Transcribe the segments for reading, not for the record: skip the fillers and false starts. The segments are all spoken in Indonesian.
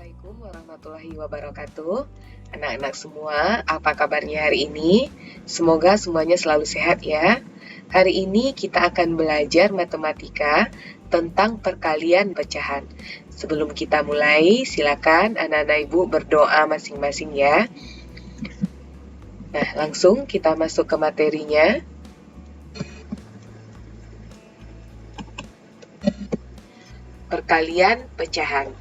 Assalamualaikum warahmatullahi wabarakatuh. Anak-anak semua, apa kabarnya hari ini? Semoga semuanya selalu sehat ya. Hari ini kita akan belajar matematika tentang perkalian pecahan. Sebelum kita mulai, silakan anak-anak ibu berdoa masing-masing ya. Nah, langsung kita masuk ke materinya. Perkalian pecahan.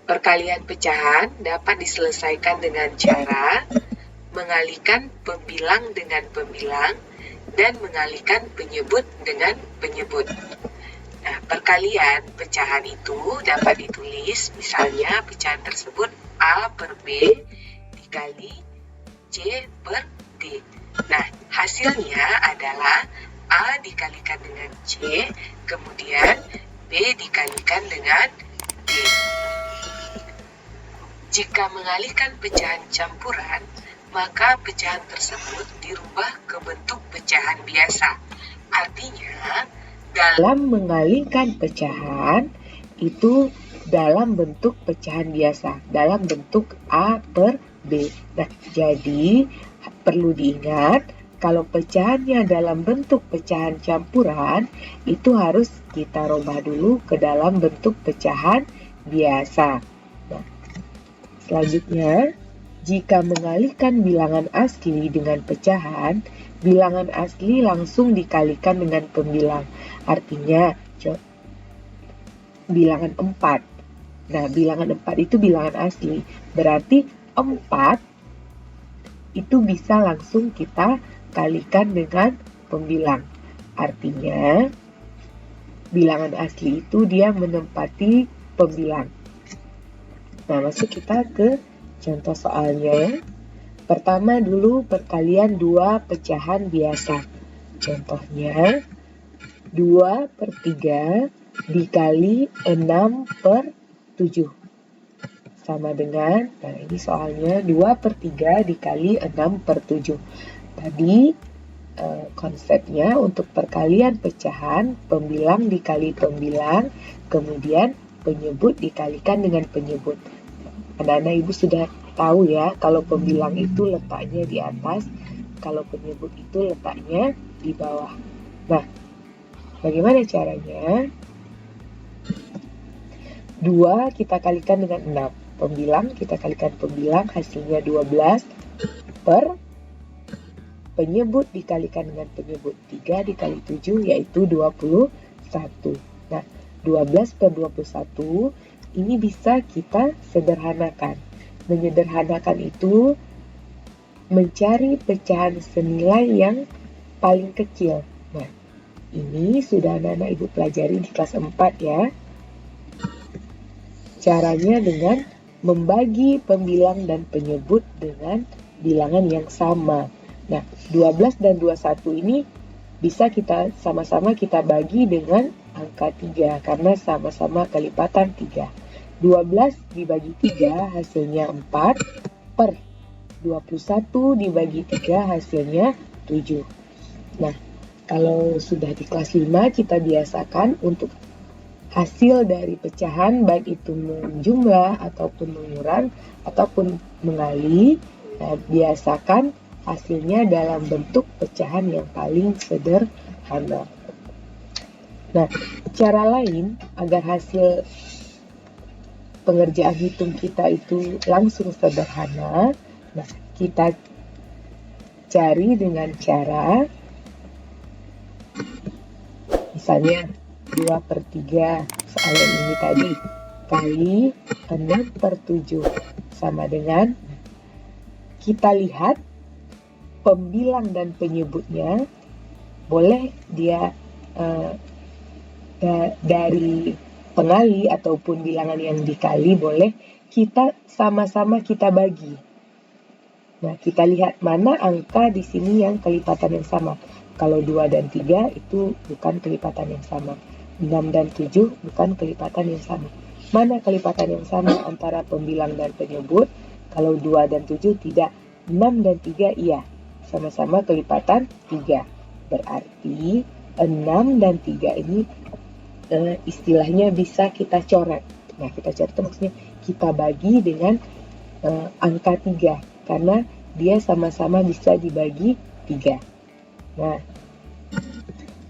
Perkalian pecahan dapat diselesaikan dengan cara mengalihkan pembilang dengan pembilang dan mengalihkan penyebut dengan penyebut. Nah, perkalian pecahan itu dapat ditulis, misalnya pecahan tersebut A per B dikali C per D. Nah, hasilnya adalah A dikalikan dengan C, kemudian B dikalikan dengan D. Jika mengalihkan pecahan campuran, maka pecahan tersebut dirubah ke bentuk pecahan biasa. Artinya, dalam mengalihkan pecahan, itu dalam bentuk pecahan biasa, dalam bentuk A per B. Nah, jadi perlu diingat, kalau pecahannya dalam bentuk pecahan campuran, itu harus kita rubah dulu ke dalam bentuk pecahan biasa. Nah, selanjutnya, jika mengalihkan bilangan asli dengan pecahan, bilangan asli langsung dikalikan dengan pembilang. Artinya, bilangan 4. Nah, bilangan 4 itu bilangan asli. Berarti 4 itu bisa langsung kita kalikan dengan pembilang. Artinya, bilangan asli itu dia menempati pembilang. Nah, masuk kita ke contoh soalnya. Pertama dulu perkalian dua pecahan biasa. Contohnya 2 per 3 dikali 6 per 7. Sama dengan, nah ini soalnya 2 per 3 dikali 6 per 7. Tadi konsepnya untuk perkalian pecahan, pembilang dikali pembilang, kemudian penyebut dikalikan dengan penyebut. Anak-anak ibu sudah tahu ya, kalau pembilang itu letaknya di atas, kalau penyebut itu letaknya di bawah. Nah, bagaimana caranya? 2 kita kalikan dengan 6. Pembilang kita kalikan pembilang, hasilnya 12 per penyebut dikalikan dengan penyebut. 3 dikali 7 yaitu 21. Nah, 12 per 21 ini bisa kita sederhanakan. Menyederhanakan itu mencari pecahan senilai yang paling kecil. Nah, ini sudah anak-anak ibu pelajari di kelas 4 ya. Caranya dengan membagi pembilang dan penyebut dengan bilangan yang sama. Nah, 12 dan 21 ini bisa kita sama-sama kita bagi dengan angka 3 karena sama-sama kelipatan 3. 12 dibagi 3 hasilnya 4 per 21 dibagi 3 hasilnya 7. Nah, kalau sudah di kelas 5 kita biasakan untuk hasil dari pecahan baik itu menjumlah ataupun mengurang ataupun mengalih, biasakan hasilnya dalam bentuk pecahan yang paling sederhana. Nah, cara lain agar hasil pengerjaan hitung kita itu langsung sederhana, nah kita cari dengan cara misalnya 2 per 3 soal yang ini tadi kali 6 per 7 sama dengan, kita lihat pembilang dan penyebutnya boleh dia dari pengali ataupun bilangan yang dikali, boleh kita sama-sama kita bagi. Nah, kita lihat mana angka di sini yang kelipatan yang sama. Kalau 2 dan 3 itu bukan kelipatan yang sama. 6 dan 7 bukan kelipatan yang sama. Mana kelipatan yang sama antara pembilang dan penyebut? Kalau 2 dan 7 tidak. 6 dan 3 iya. Sama-sama kelipatan 3. Berarti 6 dan 3 ini istilahnya bisa kita coret. Nah, kita cari itu maksudnya kita bagi dengan angka 3, karena dia sama-sama bisa dibagi 3. Nah,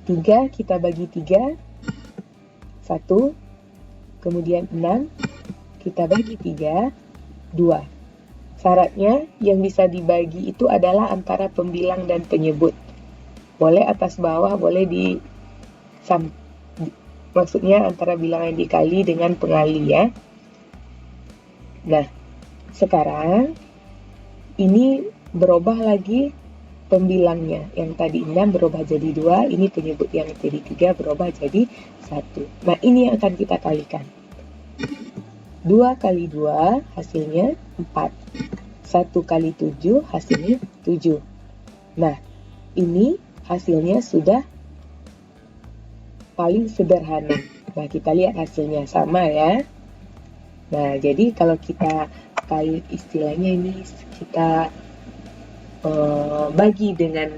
3 kita bagi 3, 1, kemudian 6, kita bagi 3, 2. Syaratnya yang bisa dibagi itu adalah antara pembilang dan penyebut. Boleh atas bawah, boleh maksudnya antara bilangan dikali dengan pengali ya. Nah, sekarang ini berubah lagi pembilangnya. Yang tadi 6 berubah jadi 2, ini penyebut yang jadi 3 berubah jadi 1. Nah, ini yang akan kita kalikan. 2 kali 2 hasilnya 4. 1 kali 7 hasilnya 7. Nah, ini hasilnya sudah paling sederhana. Nah, kita lihat hasilnya sama ya. Nah, jadi kalau kita kali istilahnya ini kita bagi dengan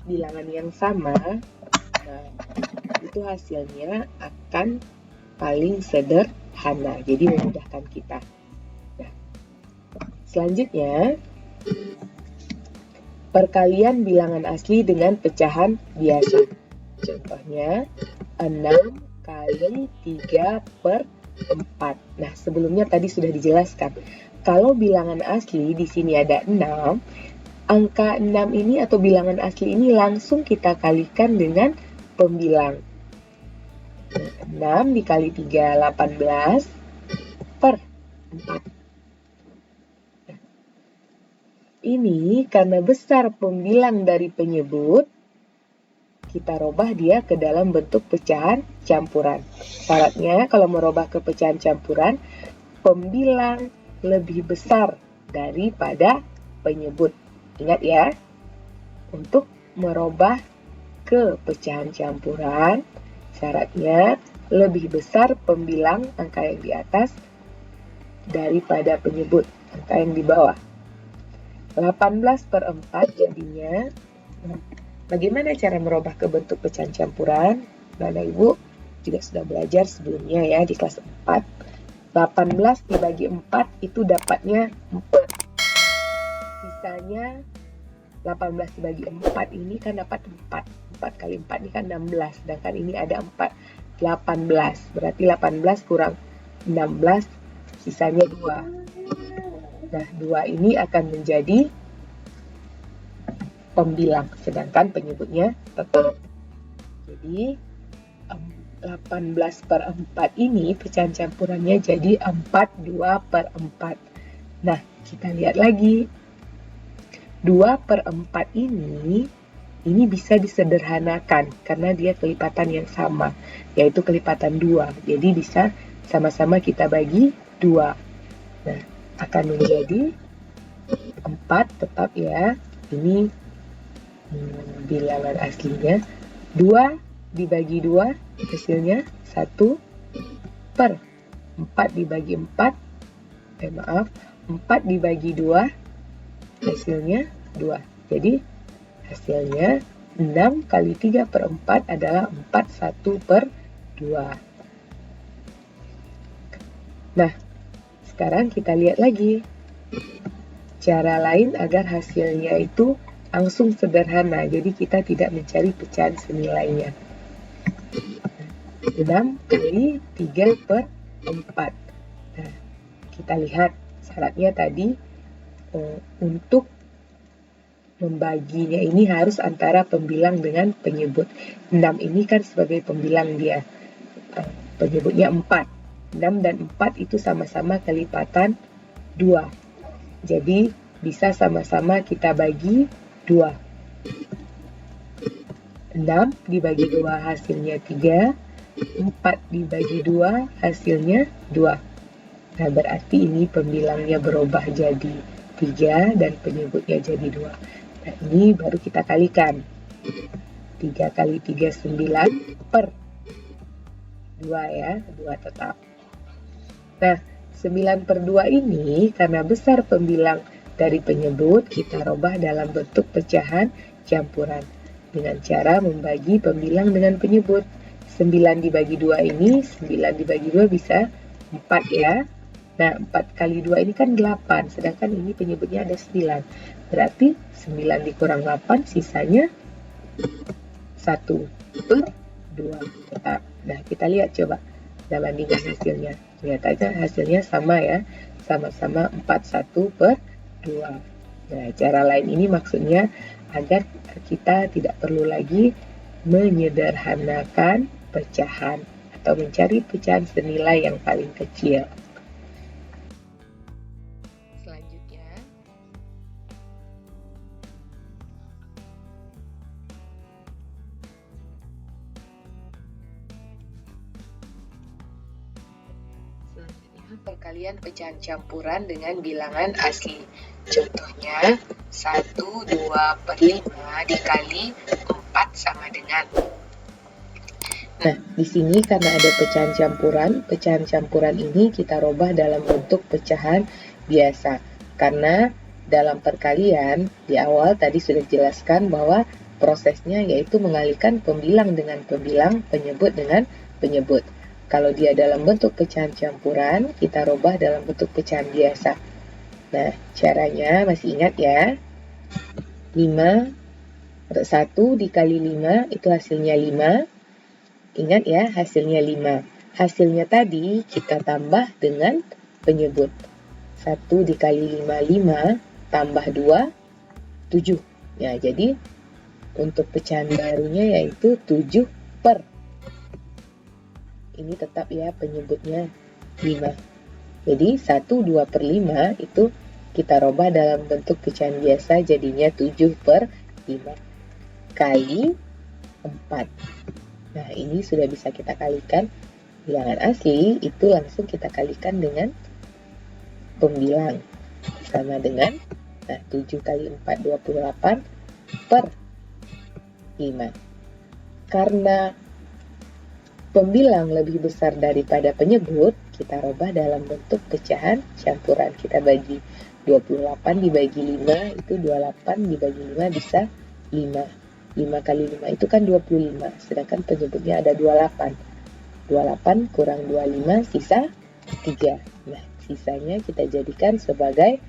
bilangan yang sama, nah, itu hasilnya akan paling sederhana. Jadi memudahkan kita. Nah, selanjutnya, perkalian bilangan asli dengan pecahan biasa. Contohnya, 6 kali 3 per 4. Nah, sebelumnya tadi sudah dijelaskan. Kalau bilangan asli di sini ada 6, angka 6 ini atau bilangan asli ini langsung kita kalikan dengan pembilang. 6 dikali 3, 18 per 4. Ini karena besar pembilang dari penyebut, kita robah dia ke dalam bentuk pecahan campuran. Syaratnya kalau merubah ke pecahan campuran, pembilang lebih besar daripada penyebut. Ingat ya, untuk merubah ke pecahan campuran, syaratnya lebih besar pembilang angka yang di atas daripada penyebut angka yang di bawah. 18 per 4 jadinya. Bagaimana cara merubah ke bentuk pecahan campuran? Bapak Ibu juga sudah belajar sebelumnya ya di kelas 4. 18 dibagi 4 itu dapatnya 4. Sisanya 18 dibagi 4 ini kan dapat 4. 4 kali 4 ini kan 16. Sedangkan ini ada 4. 18. Berarti 18 kurang 16 sisanya 2. Nah, 2 ini akan menjadi pembilang, sedangkan penyebutnya tetap. Jadi 18 per 4 ini pecahan campurannya jadi 42 per 4. Nah, kita lihat lagi. 2 per 4 ini bisa disederhanakan karena dia kelipatan yang sama, yaitu kelipatan 2. Jadi bisa sama-sama kita bagi 2. Nah, akan menjadi 4 tetap ya. Ini bilangan aslinya. 2 dibagi 2 hasilnya 1 per 4 dibagi 4 4 dibagi 2 hasilnya 2. Jadi hasilnya 6 kali 3 per 4 adalah 41 per 2. Nah, sekarang kita lihat lagi cara lain agar hasilnya itu langsung sederhana, jadi kita tidak mencari pecahan senilainya. 6 kali 3 per 4. Nah, kita lihat syaratnya tadi untuk membaginya ini harus antara pembilang dengan penyebut. 6 ini kan sebagai pembilang dia. Penyebutnya 4. 6 dan 4 itu sama-sama kelipatan 2. Jadi bisa sama-sama kita bagi 2. 6 dibagi 2 hasilnya 3. 4 dibagi 2 hasilnya 2. Nah, berarti ini pembilangnya berubah jadi 3 dan penyebutnya jadi 2. Nah, ini baru kita kalikan. 3 kali 3 9 per 2 ya, 2 tetap. Nah, 9 per 2 ini karena besar pembilang dari penyebut, kita robah dalam bentuk pecahan campuran dengan cara membagi pembilang dengan penyebut. 9 dibagi 2 ini, 9 dibagi 2 bisa 4 ya. Nah, 4 kali 2 ini kan 8, sedangkan ini penyebutnya ada 9. Berarti 9 dikurang 8, sisanya 1/2 tetap. Nah, kita lihat coba kita bandingkan hasilnya. Lihat aja hasilnya sama ya, sama-sama 41/2. Nah, cara lain ini maksudnya agar kita tidak perlu lagi menyederhanakan pecahan atau mencari pecahan senilai yang paling kecil. Selanjutnya, perkalian pecahan campuran dengan bilangan asli. Contohnya, 1/2/5 dikali 4 sama dengan. Nah, di sini karena ada pecahan campuran ini kita rubah dalam bentuk pecahan biasa. Karena dalam perkalian, di awal tadi sudah dijelaskan bahwa prosesnya yaitu mengalihkan pembilang dengan pembilang, penyebut dengan penyebut. Kalau dia dalam bentuk pecahan campuran, kita rubah dalam bentuk pecahan biasa. Nah, caranya masih ingat ya? 1 dikali 5 itu hasilnya 5. Ingat ya, hasilnya 5. Hasilnya tadi kita tambah dengan penyebut. 1 dikali 5, 5. Tambah 2, 7. Ya, jadi untuk pecahan barunya yaitu 7 per. Ini tetap ya penyebutnya 5. Jadi 1/2/5 itu kita rubah dalam bentuk pecahan biasa jadinya 7/5 kali 4. Nah, ini sudah bisa kita kalikan bilangan asli, itu langsung kita kalikan dengan pembilang. Sama dengan, 7 kali 4, 28 per 5. Karena pembilang lebih besar daripada penyebut, kita rubah dalam bentuk pecahan campuran. Kita bagi 28 dibagi 5, itu 28 dibagi 5 bisa 5. 5 kali 5 itu kan 25, sedangkan penyebutnya ada 28. 28 kurang 25, sisa 3. Nah, sisanya kita jadikan sebagai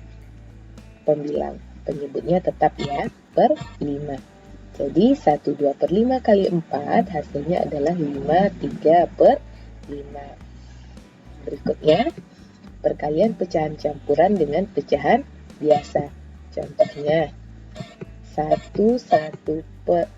pembilang. Penyebutnya tetap ya, per 5. Jadi 1/2/5 kali 4 hasilnya adalah 5/3/5. Berikutnya, perkalian pecahan campuran dengan pecahan biasa. Contohnya, 1/4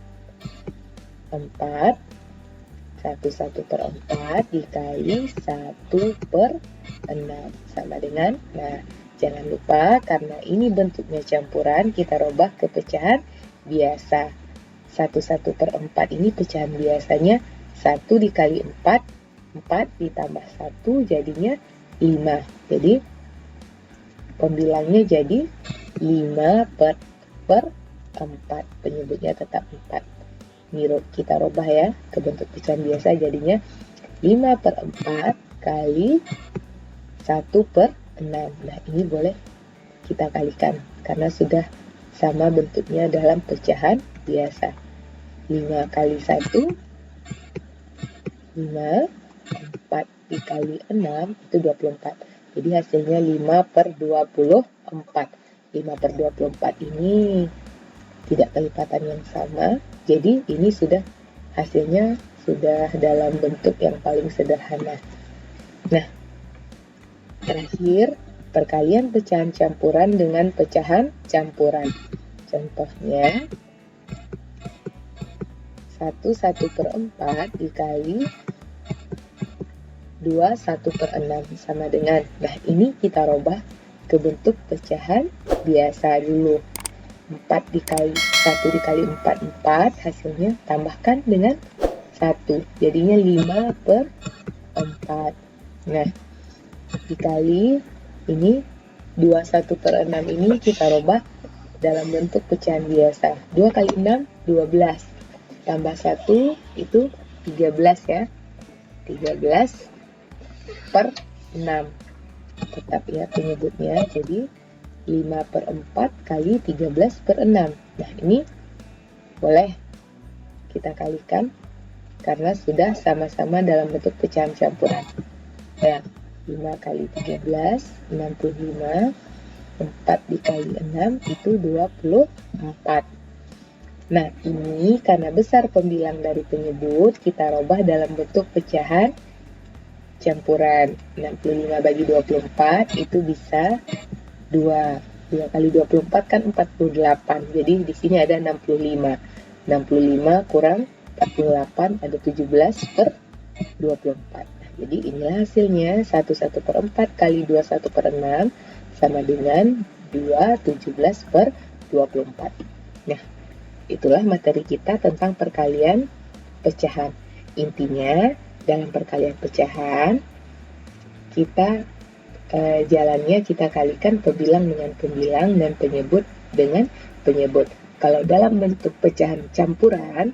dikali 1/6 sama dengan, nah jangan lupa karena ini bentuknya campuran, kita rubah ke pecahan biasa. 1/4 ini pecahan biasanya 1 dikali 4, 4 ditambah 1 jadinya 5. Jadi pembilangnya jadi 5/4, penyebutnya tetap 4. Ini kita rubah ya ke bentuk pecahan biasa jadinya 5/4 kali 1/6. Nah, ini boleh kita kalikan karena sudah sama bentuknya dalam pecahan biasa. 5 kali 1, 5, 4 dikali 6 itu 24. Jadi hasilnya 5/24. 5/24 ini tidak kelipatan yang sama, jadi ini sudah hasilnya sudah dalam bentuk yang paling sederhana. Nah, terakhir perkalian pecahan campuran dengan pecahan campuran. Contohnya 1/4 dikali 2/1/6 sama dengan, nah ini kita rubah ke bentuk pecahan biasa dulu. 1 dikali 4, 4, hasilnya tambahkan dengan 1, jadinya 5/4. Nah, dikali ini 2/1/6 ini kita rubah dalam bentuk pecahan biasa. 2 kali 6, 12. Tambah 1 itu 13 ya. 13/6. Tetap ya penyebutnya, jadi 5/4 kali 13/6. Nah, ini boleh kita kalikan karena sudah sama-sama dalam bentuk pecahan campuran. Ya, 5 kali 13, 65. 4 dikali 6 itu 24. Nah, ini karena besar pembilang dari penyebut, kita rubah dalam bentuk pecahan campuran. 65 bagi 24 itu bisa 2. 2 kali 24 kan 48. Jadi di sini ada 65. 65 kurang 48 ada 17 per 24. Nah, jadi inilah hasilnya 11 per 4 kali 21 per 6 sama dengan 2 17 per 24. Nah, itulah materi kita tentang perkalian pecahan. Intinya, dalam perkalian pecahan, kita jalannya kita kalikan pembilang dengan pembilang dan penyebut dengan penyebut. Kalau dalam bentuk pecahan campuran,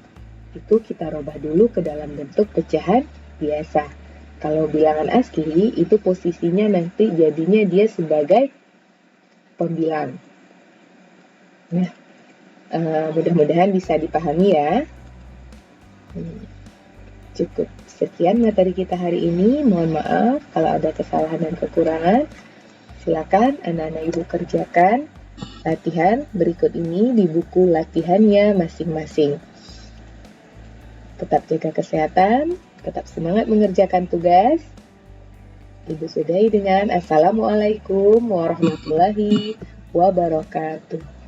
itu kita rubah dulu ke dalam bentuk pecahan biasa. Kalau bilangan asli, itu posisinya nanti jadinya dia sebagai pembilang. Nah, mudah-mudahan bisa dipahami ya. Cukup sekian materi kita hari ini. Mohon maaf kalau ada kesalahan dan kekurangan. Silakan anak-anak ibu kerjakan latihan berikut ini di buku latihannya masing-masing. Tetap jaga kesehatan, tetap semangat mengerjakan tugas. Ibu sudahi dengan Assalamualaikum warahmatullahi wabarakatuh.